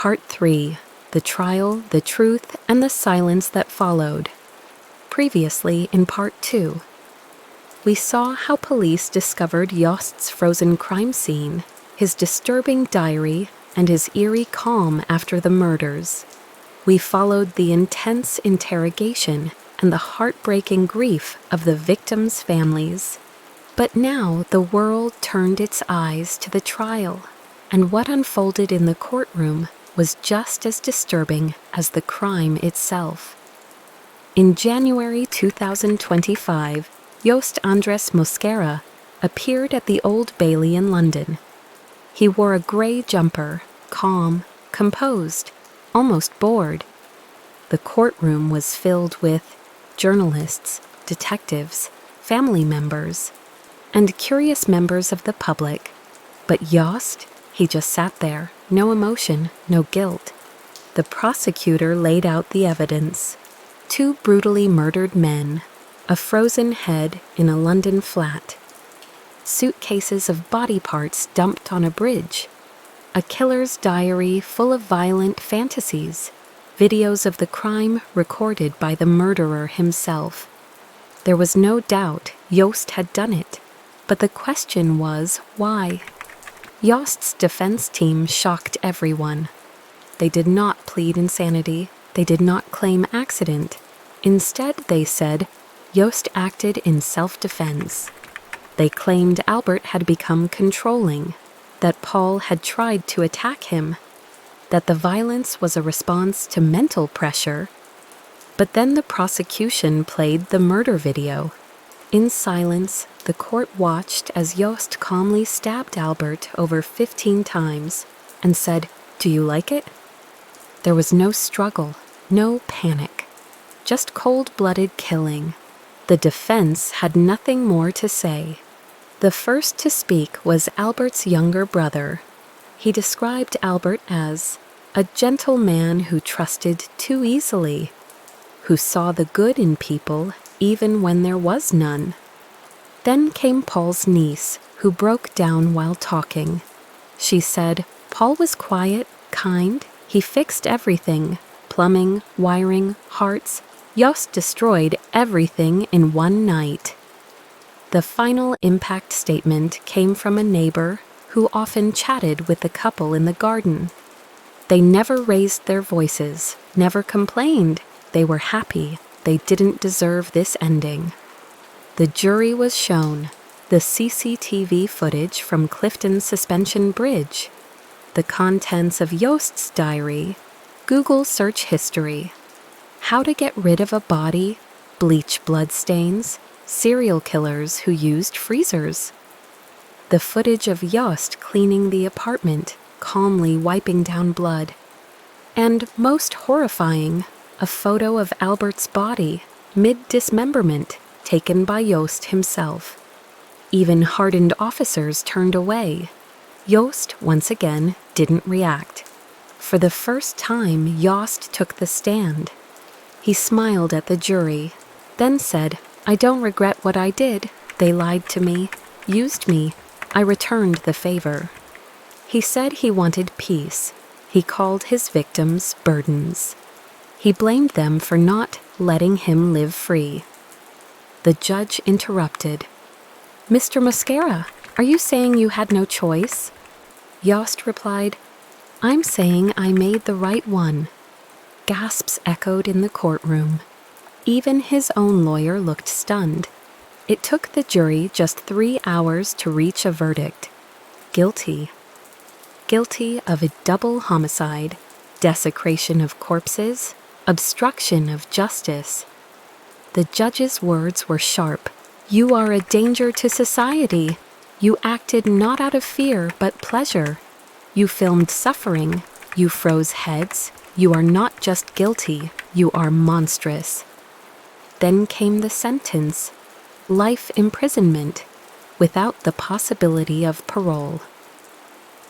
Part 3: The Trial, the Truth, and the Silence That Followed. Previously in Part 2, we saw how police discovered Yost's frozen crime scene, his disturbing diary, and his eerie calm after the murders. We followed the intense interrogation and the heartbreaking grief of the victims' families. But now the world turned its eyes to the trial, and what unfolded in the courtroom was just as disturbing as the crime itself. In January 2025, Yost Andres Moscera appeared at the Old Bailey in London. He wore a grey jumper, calm, composed, almost bored. The courtroom was filled with journalists, detectives, family members, and curious members of the public. But Yost, he just sat there, no emotion, no guilt. The prosecutor laid out the evidence. 2 brutally murdered men, a frozen head in a London flat, suitcases of body parts dumped on a bridge, a killer's diary full of violent fantasies, videos of the crime recorded by the murderer himself. There was no doubt Yost had done it, but the question was why? Yost's defense team shocked everyone. They did not plead insanity. They did not claim accident. Instead, they said, Yost acted in self-defense. They claimed Albert had become controlling, that Paul had tried to attack him, that the violence was a response to mental pressure. But then the prosecution played the murder video. In silence, the court watched as Yost calmly stabbed Albert over 15 times and said, "Do you like it?" There was no struggle, no panic, just cold-blooded killing. The defense had nothing more to say. The first to speak was Albert's younger brother. He described Albert as a gentle man who trusted too easily, who saw the good in people even when there was none. Then came Paul's niece, who broke down while talking. She said, Paul was quiet, kind, he fixed everything, plumbing, wiring, hearts. Yost destroyed everything in one night. The final impact statement came from a neighbor who often chatted with the couple in the garden. They never raised their voices, never complained. They were happy. They didn't deserve this ending. The jury was shown the CCTV footage from Clifton Suspension Bridge, the contents of Yost's diary, Google search history, how to get rid of a body, bleach bloodstains, serial killers who used freezers, the footage of Yost cleaning the apartment, calmly wiping down blood, and most horrifying, a photo of Albert's body, mid-dismemberment, taken by Yost himself. Even hardened officers turned away. Yost, once again, didn't react. For the first time, Yost took the stand. He smiled at the jury, then said, "I don't regret what I did. They lied to me, used me. I returned the favor." He said he wanted peace. He called his victims burdens. He blamed them for not letting him live free. The judge interrupted. "Mr. Moscera, are you saying you had no choice?" Yost replied, "I'm saying I made the right one." Gasps echoed in the courtroom. Even his own lawyer looked stunned. It took the jury just 3 hours to reach a verdict. Guilty. Guilty of a double homicide, desecration of corpses, obstruction of justice. The judge's words were sharp. "You are a danger to society. You acted not out of fear but pleasure. You filmed suffering. You froze heads. You are not just guilty, you are monstrous." Then came the sentence, life imprisonment, without the possibility of parole.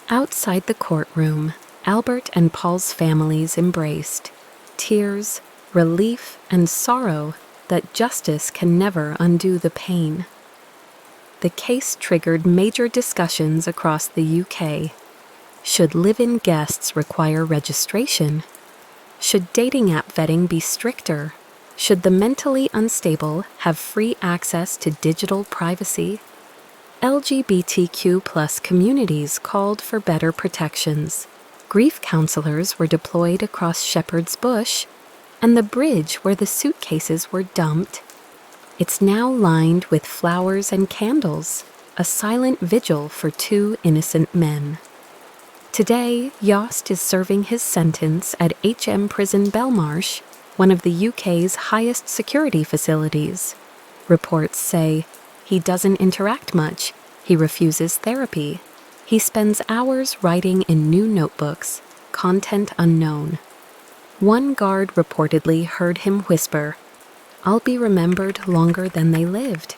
Outside the courtroom, Albert and Paul's families embraced. Tears, relief, and sorrow that justice can never undo the pain. The case triggered major discussions across the UK. Should live-in guests require registration? Should dating app vetting be stricter? Should the mentally unstable have free access to digital privacy? LGBTQ+ communities called for better protections. Grief counselors were deployed across Shepherd's Bush, and the bridge where the suitcases were dumped, it's now lined with flowers and candles, a silent vigil for 2 innocent men. Today, Yost is serving his sentence at HM Prison Belmarsh, one of the UK's highest security facilities. Reports say he doesn't interact much, he refuses therapy, he spends hours writing in new notebooks, content unknown. One guard reportedly heard him whisper, "I'll be remembered longer than they lived."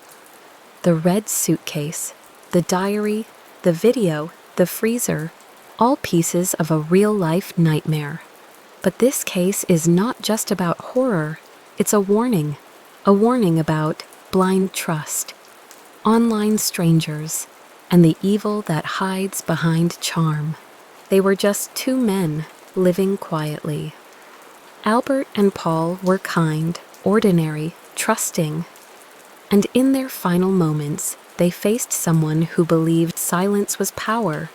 The red suitcase, the diary, the video, the freezer, all pieces of a real-life nightmare. But this case is not just about horror, it's a warning about blind trust, online strangers, and the evil that hides behind charm. They were just 2 men living quietly. Albert and Paul were kind, ordinary, trusting, and in their final moments, they faced someone who believed silence was power.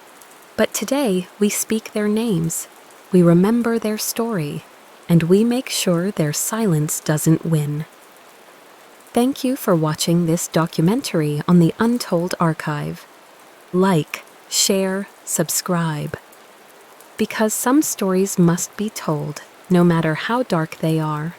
But today, we speak their names, we remember their story, and we make sure their silence doesn't win. Thank you for watching this documentary on the Untold archive. Like, share, subscribe. Because some stories must be told, no matter how dark they are.